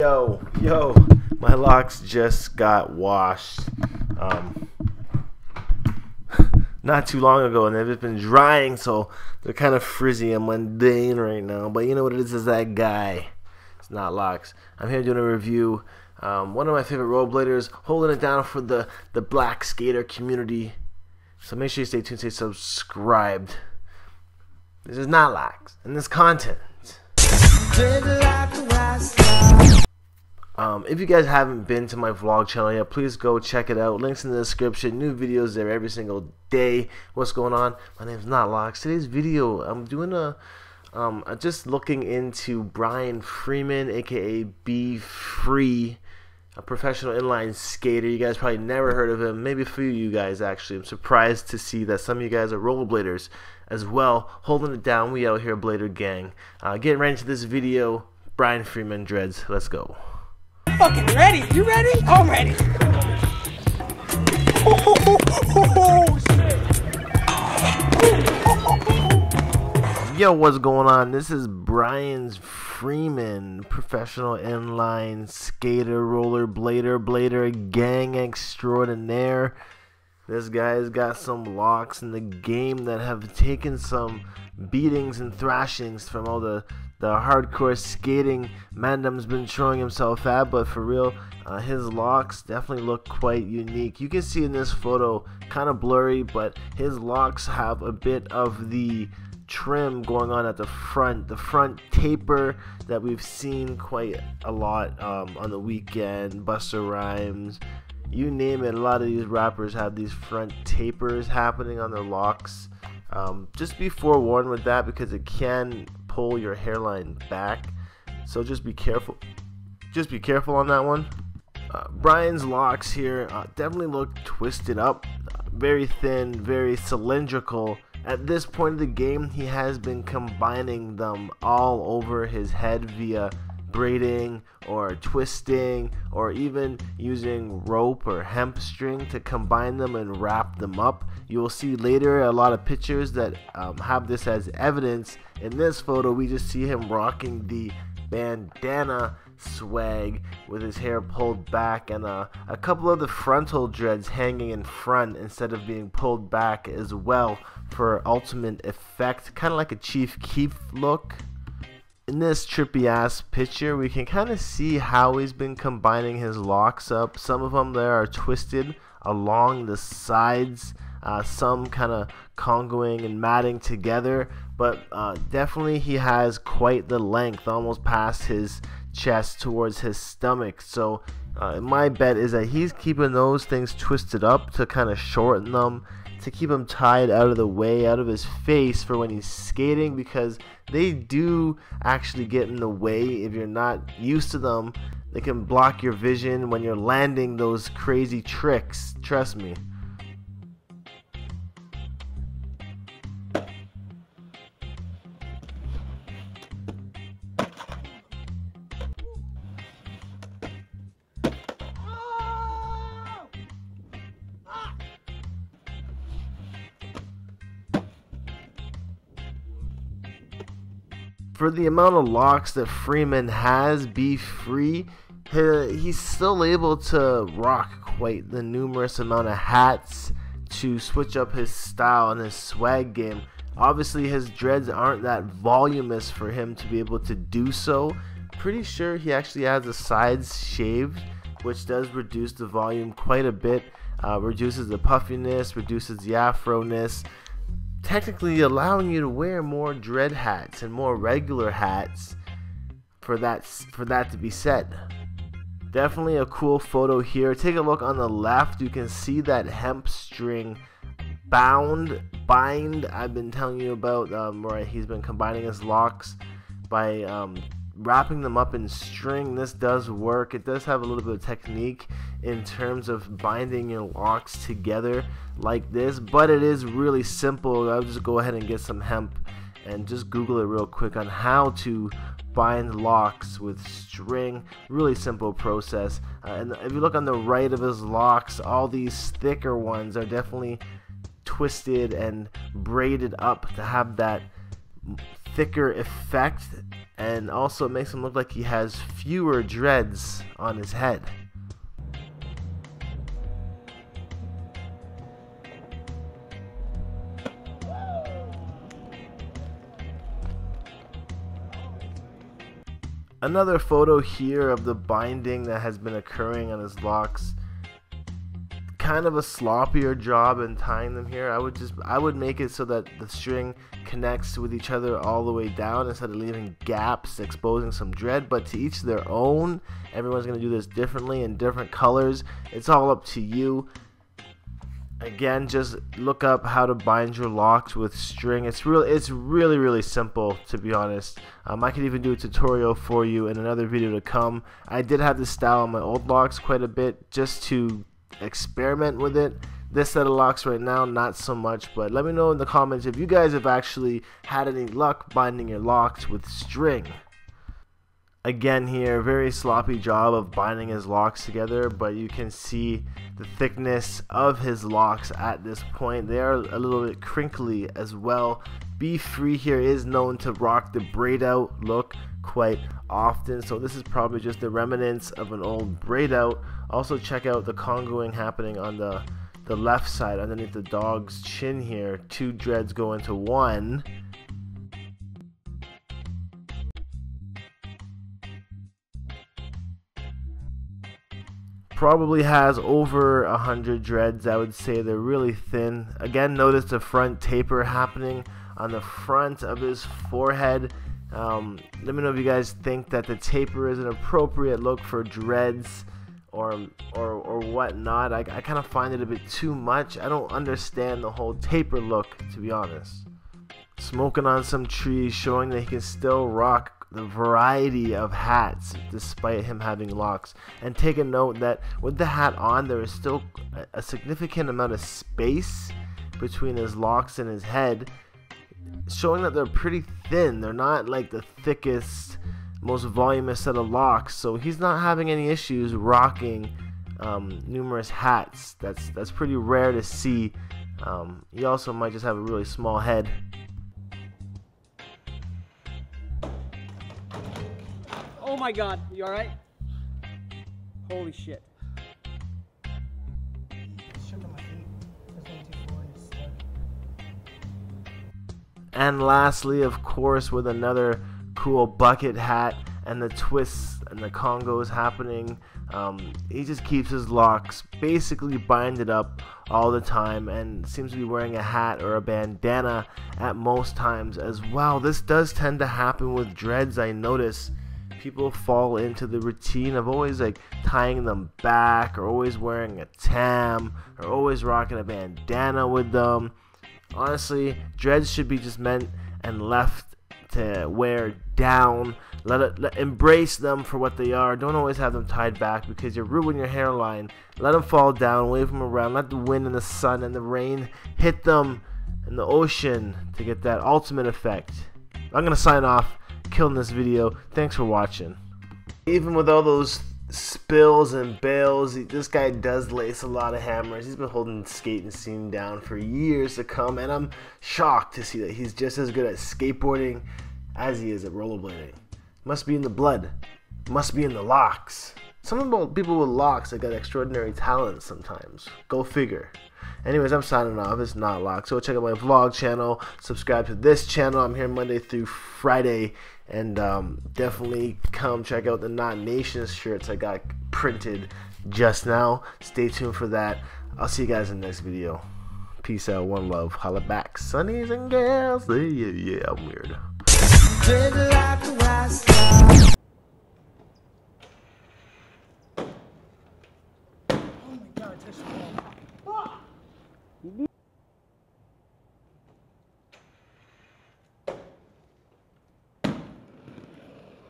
Yo, my locks just got washed not too long ago, and they've just been drying, so they're kind of frizzy and mundane right now. But you know what it is that guy. It's not Locs. I'm here doing a review. One of my favorite rollerbladers, holding it down for the black skater community. So make sure you stay tuned, stay subscribed. This is not Locs, and this content. If you guys haven't been to my vlog channel yet, please go check it out. Links in the description. New videos there every single day. What's going on? My name's not Locs. Today's video, I'm doing just looking into Brian Freeman, aka B Free, a professional inline skater. You guys probably never heard of him. Maybe a few of you guys actually. I'm surprised to see that some of you guys are rollerbladers as well, holding it down. We out here, Blader gang. Getting right into this video. Brian Freeman dreads. Let's go. Fucking ready. You ready? I'm ready. Yo, what's going on? This is Brian Freeman, professional inline skater, rollerblader, gang extraordinaire. This guy's got some Locs in the game that have taken some beatings and thrashings from all the hardcore skating Mandem's been showing himself at, but for real, his Locs definitely look quite unique. You can see in this photo, kind of blurry, but his Locs have a bit of the trim going on at the front taper that we've seen quite a lot on the weekend. Busta Rhymes, you name it, a lot of these rappers have these front tapers happening on their Locs. Just be forewarned with that because it can pull your hairline back, so just be careful on that one. Brian's Locs here definitely look twisted up, very thin, very cylindrical. At this point of the game, he has been combining them all over his head via braiding or twisting, or even using rope or hemp string to combine them and wrap them up. You will see later a lot of pictures that have this as evidence. In this photo, we just see him rocking the bandana swag with his hair pulled back and a couple of the frontal dreads hanging in front instead of being pulled back as well for ultimate effect, kind of like a Chief Keef look. In this trippy ass picture, we can kind of see how he's been combining his Locs up. Some of them there are twisted along the sides, some kind of congoing and matting together, but definitely he has quite the length, almost past his chest towards his stomach. So my bet is that he's keeping those things twisted up to kind of shorten them, to keep him tied out of the way, out of his face for when he's skating, because they do actually get in the way if you're not used to them. They can block your vision when you're landing those crazy tricks, trust me. For the amount of Locs that Freeman has, Be Free, he's still able to rock quite the numerous amount of hats to switch up his style and his swag game. Obviously his dreads aren't that voluminous for him to be able to do so. Pretty sure he actually has the sides shaved, which does reduce the volume quite a bit, reduces the puffiness, reduces the afro-ness, technically allowing you to wear more dread hats and more regular hats for that to be set. Definitely a cool photo here. Take a look on the left. You can see that hemp string bind I've been telling you about, where he's been combining his Locs by wrapping them up in string. This does work. It does have a little bit of technique in terms of binding your Locs together like this, but it is really simple. I'll just go ahead and get some hemp and just Google it real quick on how to bind Locs with string. Really simple process. And if you look on the right of his Locs, all these thicker ones are definitely twisted and braided up to have that thicker effect, and also it makes him look like he has fewer dreads on his head. Another photo here of the binding that has been occurring on his locks. Kind of a sloppier job in tying them here. I would make it so that the string connects with each other all the way down instead of leaving gaps exposing some dread, but to each their own. Everyone's going to do this differently in different colors. It's all up to you. Again, just look up how to bind your locks with string. It's really simple, to be honest. I could even do a tutorial for you in another video to come. I did have this style on my old locks quite a bit just to experiment with it. This set of locks right now, not so much, but let me know in the comments if you guys have actually had any luck binding your locks with string. Again here, very sloppy job of binding his locks together, but you can see the thickness of his locks at this point. They are a little bit crinkly as well. Be Free here is known to rock the braid out look quite often, so this is probably just the remnants of an old braid out. Also check out the congoing happening on the left side underneath the dog's chin here. Two dreads go into one. Probably has over 100 dreads. I would say they're really thin. Again, notice the front taper happening on the front of his forehead. Let me know if you guys think that the taper is an appropriate look for dreads or whatnot. I kind of find it a bit too much. I don't understand the whole taper look, to be honest. Smoking on some trees, showing that he can still rock the variety of hats despite him having locks. And take a note that with the hat on, there is still a significant amount of space between his locks and his head, showing that they're pretty thin. They're not like the thickest, most voluminous set of locks, so he's not having any issues rocking numerous hats. That's pretty rare to see. He also might just have a really small head. Oh my god, you alright? Holy shit. And lastly, of course, with another cool bucket hat and the twists and the congos happening, he just keeps his locks basically binded up all the time and seems to be wearing a hat or a bandana at most times as well. This does tend to happen with dreads. I notice people fall into the routine of always like tying them back, or always wearing a tam, or always rocking a bandana with them. Honestly, dreads should be just meant and left to wear down. Embrace them for what they are. Don't always have them tied back because you ruin your hairline. Let them fall down, wave them around. Let the wind and the sun and the rain hit them in the ocean to get that ultimate effect. I'm gonna sign off, killing this video. Thanks for watching. Even with all those spills and bails, this guy does lace a lot of hammers. He's been holding skate and scene down for years to come, and I'm shocked to see that he's just as good at skateboarding as he is at rollerblading. Must be in the blood. Must be in the locks. Some people with locks that got extraordinary talent sometimes. Go figure. Anyways, I'm signing off. It's Not Locked. So check out my vlog channel. Subscribe to this channel. I'm here Monday through Friday. And definitely come check out the Not Nations shirts I got printed just now. Stay tuned for that. I'll see you guys in the next video. Peace out. One love. Holla back. Sunnies and gals. Yeah, I'm weird.